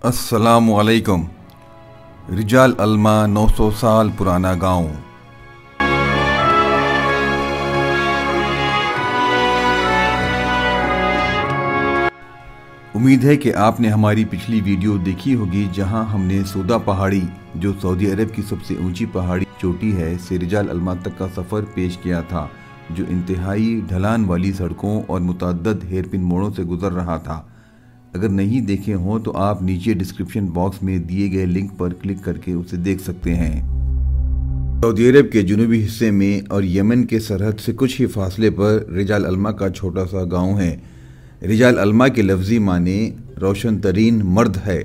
अस्सलामुअलैकुम। रिजाल अल्मा 900 साल पुराना गांव। उम्मीद है कि आपने हमारी पिछली वीडियो देखी होगी, जहां हमने सौदा पहाड़ी, जो सऊदी अरब की सबसे ऊंची पहाड़ी चोटी है, से रिजाल अल्मा तक का सफ़र पेश किया था, जो इंतहाई ढलान वाली सड़कों और मुतअद्दिद हेरपिन मोड़ों से गुजर रहा था। अगर नहीं देखे हों तो आप नीचे डिस्क्रिप्शन बॉक्स में दिए गए लिंक पर क्लिक करके उसे देख सकते हैं। सऊदी अरब के जुनूबी हिस्से में और यमन के सरहद से कुछ ही फासले पर रिजाल अल्मा का छोटा सा गांव है। रिजाल अल्मा के लफ्जी माने रोशन तरीन मर्द है।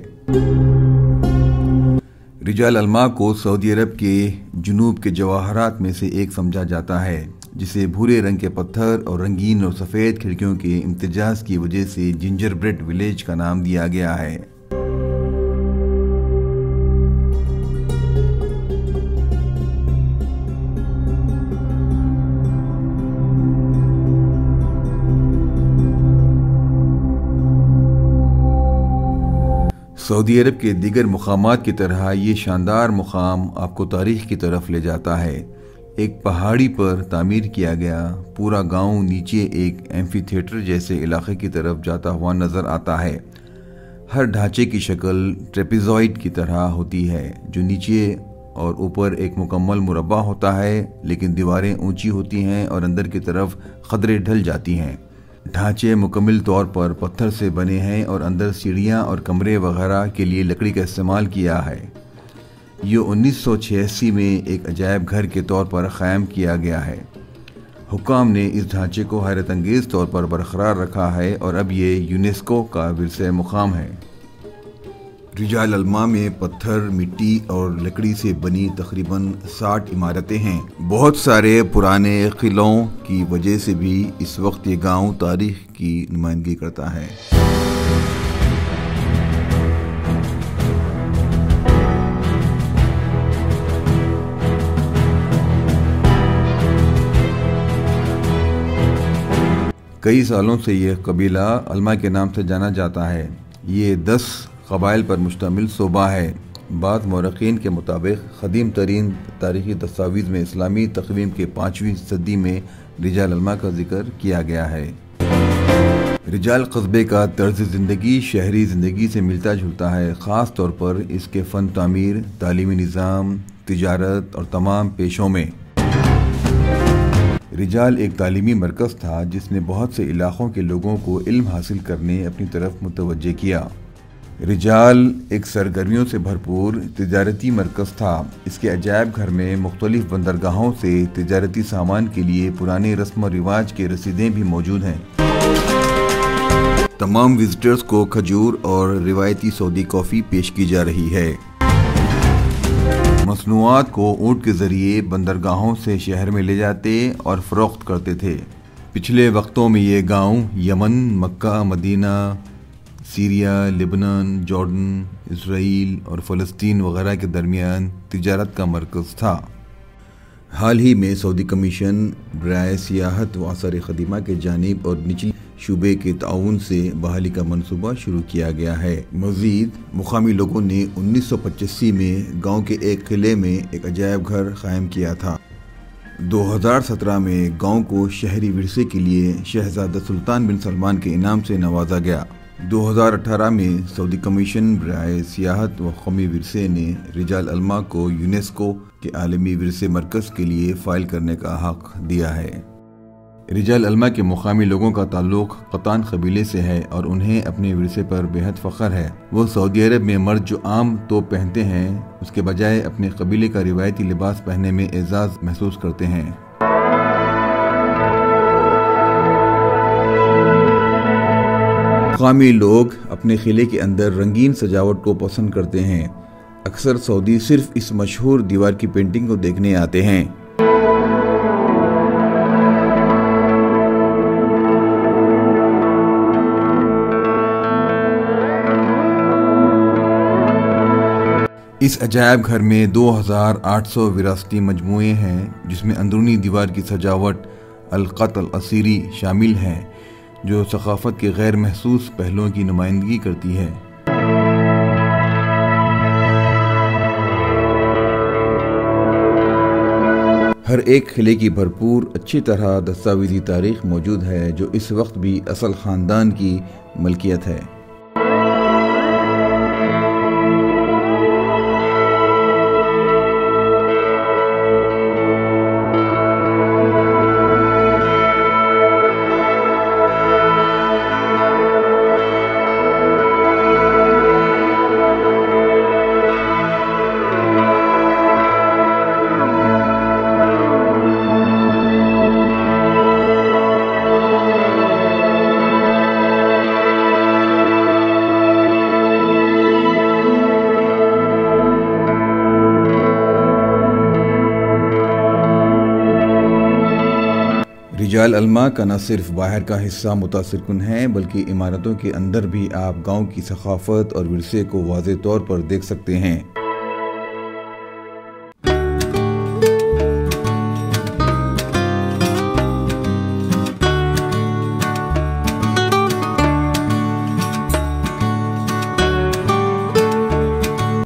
रिजाल अल्मा को सऊदी अरब के जुनूब के जवाहरात में से एक समझा जाता है, जिसे भूरे रंग के पत्थर और रंगीन और सफ़ेद खिड़कियों के इम्तिजाज की वजह से जिंजर ब्रेड विलेज का नाम दिया गया है। सऊदी अरब के दीगर मुकामात की तरह ये शानदार मुकाम आपको तारीख की तरफ ले जाता है। एक पहाड़ी पर तामीर किया गया पूरा गांव नीचे एक एम्फी थिएटर जैसे इलाके की तरफ जाता हुआ नज़र आता है। हर ढांचे की शक्ल ट्रेपेजॉइड की तरह होती है, जो नीचे और ऊपर एक मुकम्मल मुरब्बा होता है, लेकिन दीवारें ऊंची होती हैं और अंदर की तरफ खदरे ढल जाती हैं। ढांचे मुकम्मल तौर पर पत्थर से बने हैं और अंदर सीढ़ियाँ और कमरे वगैरह के लिए लकड़ी का इस्तेमाल किया है। ये 1986 में एक अजायब घर के तौर पर क़ायम किया गया है। हुक्काम ने इस ढांचे को हैरत अंगेज़ तौर पर बरकरार रखा है और अब ये यूनेस्को का विरसे मुकाम है। रिजाल अल्मा में पत्थर, मिट्टी और लकड़ी से बनी तकरीबन 60 इमारतें हैं। बहुत सारे पुराने किलों की वजह से भी इस वक्त ये गांव तारीख की नुमाइंदगी करता है। कई सालों से यह कबीला अल्मा के नाम से जाना जाता है। ये 10 कबाइल पर मुश्तमिल सूबा है। बाद मौरखीन के मुताबिक क़दीम तरीन तारीख़ी दस्तावेज़ में इस्लामी तक़वीम के 5वीं सदी में रिजाल अल्मा का जिक्र किया गया है। रिजाल कस्बे का तर्ज ज़िंदगी शहरी ज़िंदगी से मिलता जुलता है, ख़ास तौर पर इसके फ़न तामीर, तालीमी निज़ाम, तिजारत और तमाम पेशों में। रिजाल एक तालीमी मरकज़ था, जिसने बहुत से इलाक़ों के लोगों को इल्म हासिल करने अपनी तरफ मुतवज्जे किया। रिजाल एक सरगर्मियों से भरपूर तिजारती मरकज़ था। इसके अजायब घर में मुख्तलिफ बंदरगाहों से तिजारती सामान के लिए पुराने रस्म व रिवाज के रसीदें भी मौजूद हैं। तमाम विजिटर्स को खजूर और रिवायती सऊदी कॉफ़ी पेश की जा रही है। मसनूआत को ऊँट के ज़रिए बंदरगाहों से शहर में ले जाते और फ़रोख्त करते थे। पिछले वक्तों में ये गांव Yemen, Mecca, Medina, Syria, Lebanon, Jordan, Israel और फ़लस्तीन वगैरह के दरमियान तिजारत का मरकज़ था। हाल ही में सऊदी कमीशन बराए सियाहत व आसार क़दीमा के जानिब और निचली शूबे के ताउन से बहाली का मनसूबा शुरू किया गया है। मज़ीद मुकामी लोगों ने 1985 में गांव के एक किले में एक अजायब घर क़ायम किया था। 2017 में गांव को शहरी विरसे के लिए शहज़ादा सुल्तान बिन सलमान के इनाम से नवाजा गया। 2018 में सऊदी कमीशन बराए सियाहत व कौमी विरसे ने रिजाल अल्मा को यूनेस्को के आलमी विरसे मरकज़ के लिए फ़ाइल करने का हक़ दिया है। रिजाल अल्मा के मुकामी लोगों का ताल्लुक़ क़तान कबीले से है और उन्हें अपने विरसे पर बेहद फ़ख्र है। वो सऊदी अरब में मर्द जो आम तोप पहनते हैं, उसके बजाय अपने कबीले का रिवायती लिबास पहनने में एजाज़ महसूस करते हैं। मुकामी लोग अपने किले के अंदर रंगीन सजावट को पसंद करते हैं। अक्सर सऊदी सिर्फ इस मशहूर दीवार की पेंटिंग को देखने आते हैं। इस अजायब घर में 2800 विरासती मजमूए हैं, जिसमें अंदरूनी दीवार की सजावट अल-क़त अल-असीरी शामिल है, जो सक़ाफ़त के गैर महसूस पहलुओं की नुमाइंदगी करती है। हर एक किले की भरपूर अच्छी तरह दस्तावेजी तारीख मौजूद है, जो इस वक्त भी असल ख़ानदान की मलकियत है। रिजाल अलमा का न सिर्फ बाहर का हिस्सा मुतासिर कुन है, बल्कि इमारतों के अंदर भी आप गांव की सकाफत और विरसे को वाज़े तौर पर देख सकते हैं।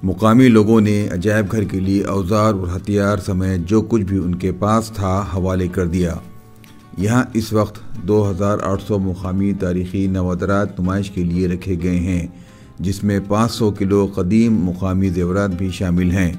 मुकामी लोगों ने अजायब घर के लिए औजार और हथियार समेत जो कुछ भी उनके पास था हवाले कर दिया। यहाँ इस वक्त 2800 मुकामी तारीख़ी नवादरात नुमाइश के लिए रखे गए हैं, जिसमें 500 किलो कदीम मुकामी ज़ेवरात भी शामिल हैं।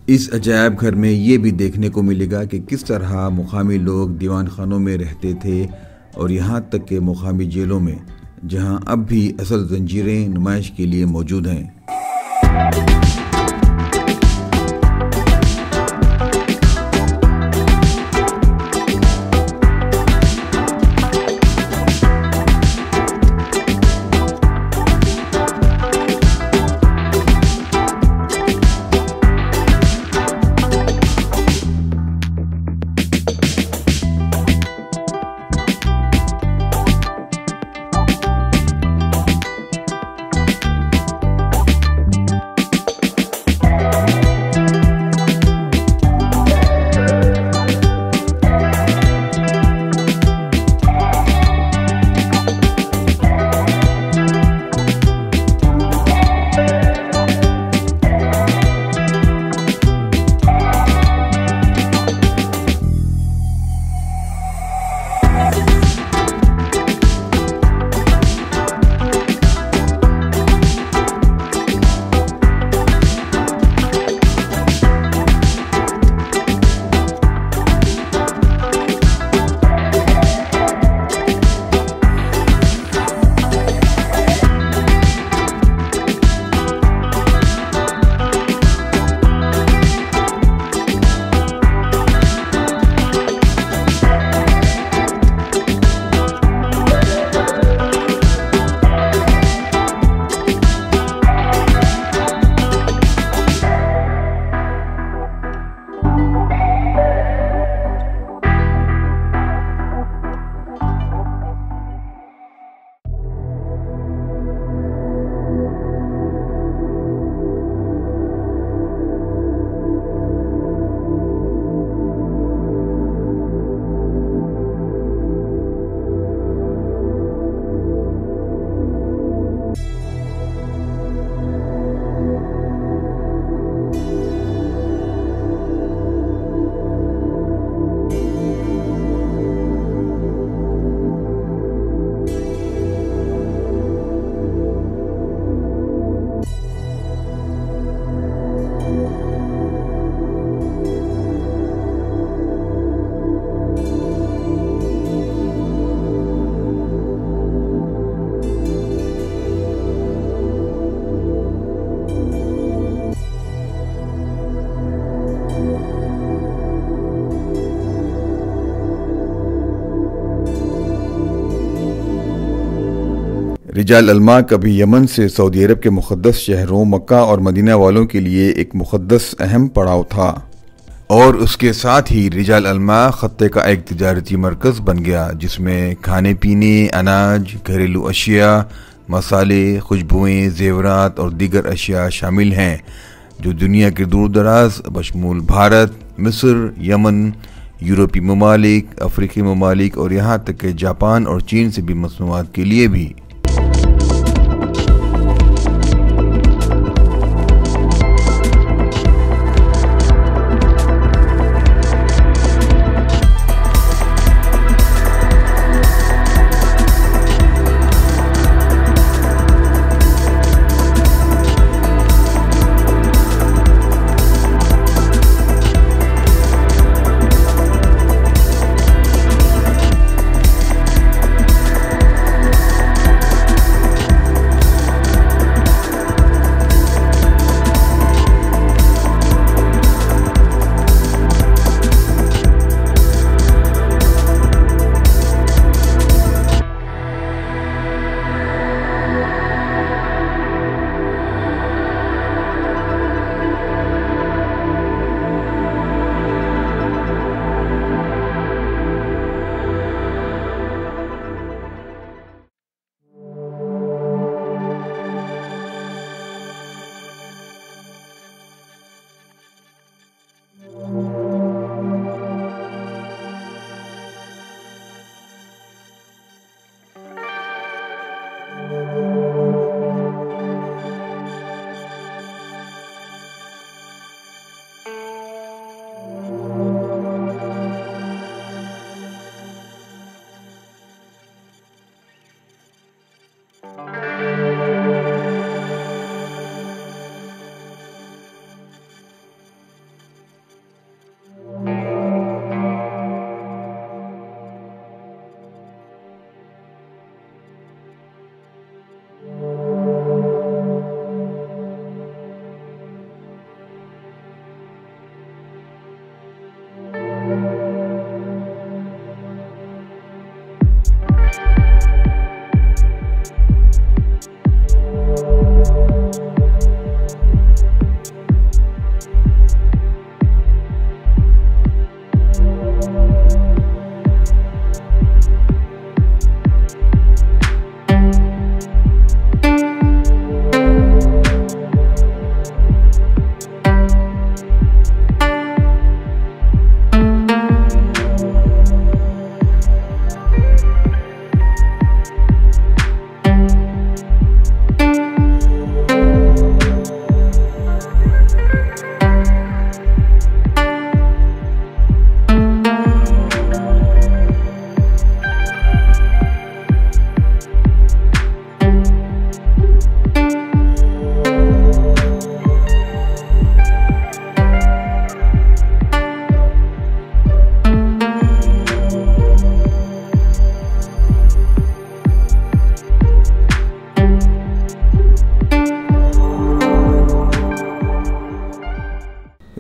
इस अजायब घर में ये भी देखने को मिलेगा कि किस तरह मुकामी लोग दीवान खानों में रहते थे और यहाँ तक के मुकामी जेलों में, जहाँ अब भी असल जंजीरें नुमाइश के लिए मौजूद हैं। रिजाल अलमा कभी यमन से सऊदी अरब के मुक़द्दस शहरों मक्का और मदीना वालों के लिए एक मुक़द्दस अहम पड़ाव था, और उसके साथ ही रिजाल अलमा ख़त्ते का एक तिजारती मरकज़ बन गया, जिसमें खाने पीने, अनाज, घरेलू अशिया, मसाले, खुशबुएँ, ज़ेवरात और दीगर अशिया शामिल हैं, जो दुनिया के दूर दराज बशमूल भारत, मिस्र, यमन, यूरोपी ममालिक, अफ्रीकी ममालिक और यहाँ तक कि जापान और चीन से भी मसनूआत के लिए भी।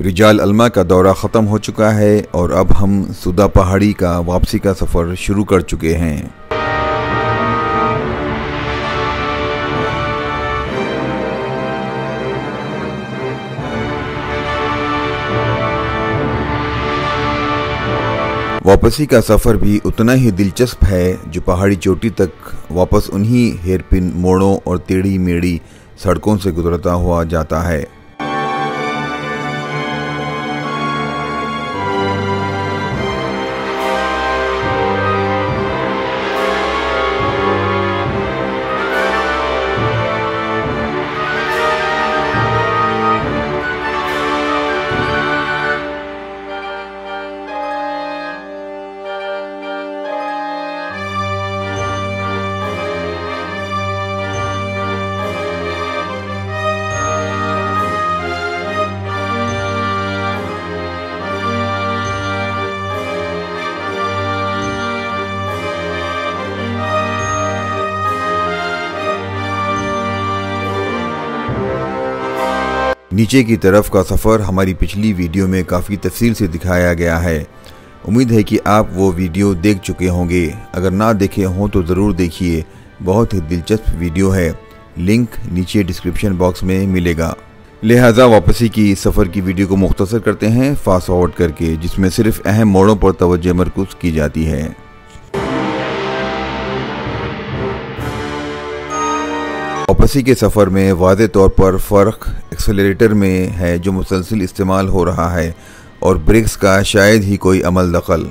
रिजाल अलमा का दौरा ख़त्म हो चुका है और अब हम सुदा पहाड़ी का वापसी का सफ़र शुरू कर चुके हैं। वापसी का सफ़र भी उतना ही दिलचस्प है जो पहाड़ी चोटी तक वापस उन्हीं हेरपिन मोड़ों और टेढ़ी मेढ़ी सड़कों से गुजरता हुआ जाता है। नीचे की तरफ का सफ़र हमारी पिछली वीडियो में काफ़ी तफसील से दिखाया गया है। उम्मीद है कि आप वो वीडियो देख चुके होंगे। अगर ना देखे हों तो ज़रूर देखिए, बहुत ही दिलचस्प वीडियो है। लिंक नीचे डिस्क्रिप्शन बॉक्स में मिलेगा। लिहाजा वापसी की सफ़र की वीडियो को मुख्तसर करते हैं फास्ट फॉरवर्ड करके, जिसमें सिर्फ अहम मोड़ों पर तवज्जो मरकूज़ की जाती है। वापसी के सफ़र में वाज़े तौर पर फ़र्क एक्सेलरेटर में है जो मुसलसल इस्तेमाल हो रहा है, और ब्रेक्स का शायद ही कोई अमल दखल।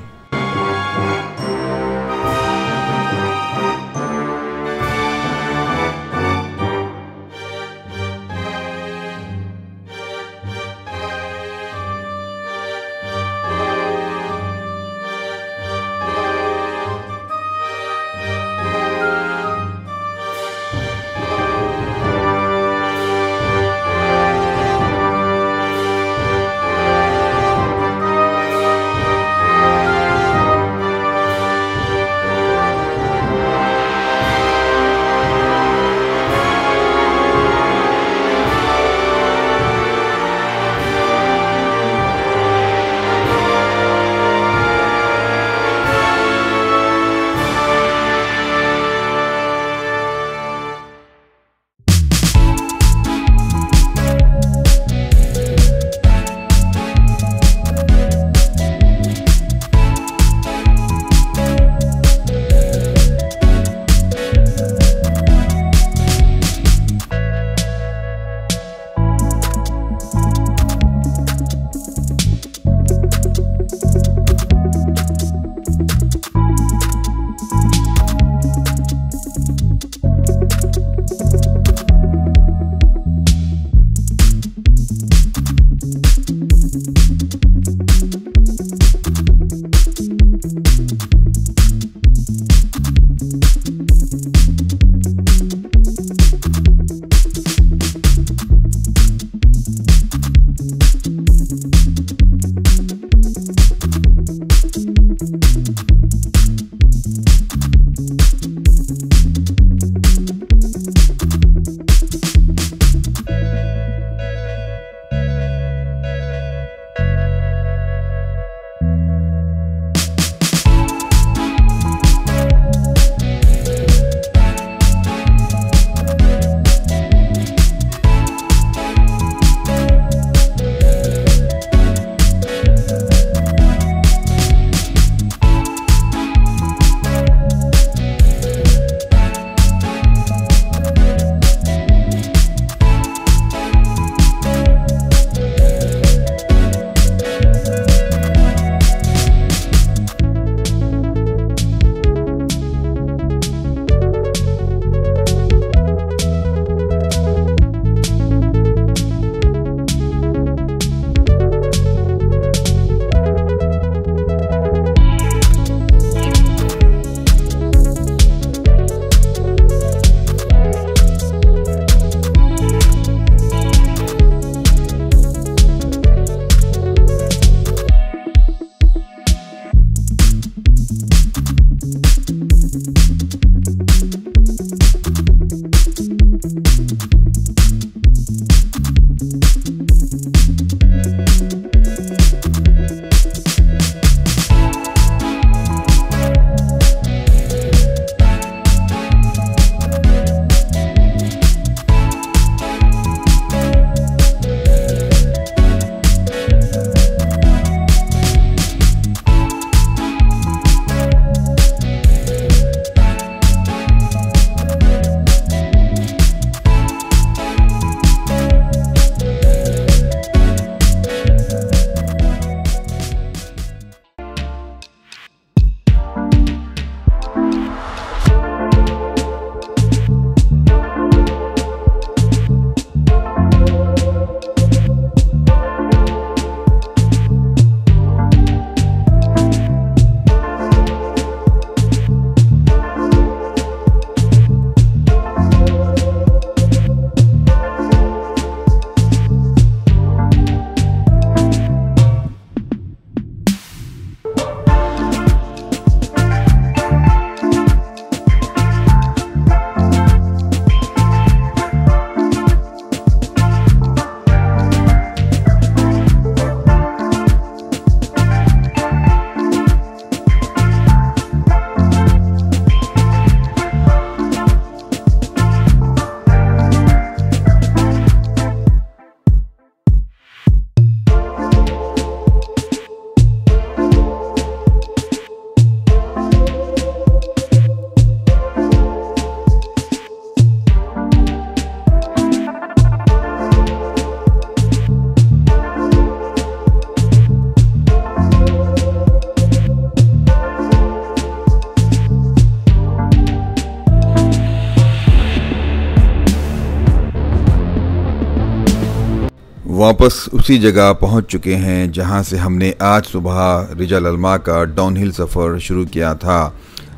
वापस उसी जगह पहुंच चुके हैं जहां से हमने आज सुबह रिजल अलमा का डाउनहिल सफ़र शुरू किया था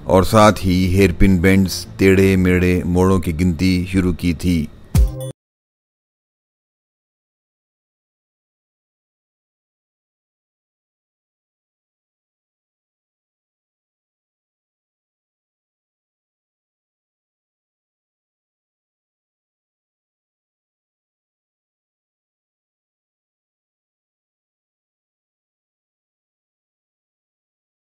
और साथ ही हेयरपिन बेंड्स, टेढ़े मेढ़े मोड़ों की गिनती शुरू की थी।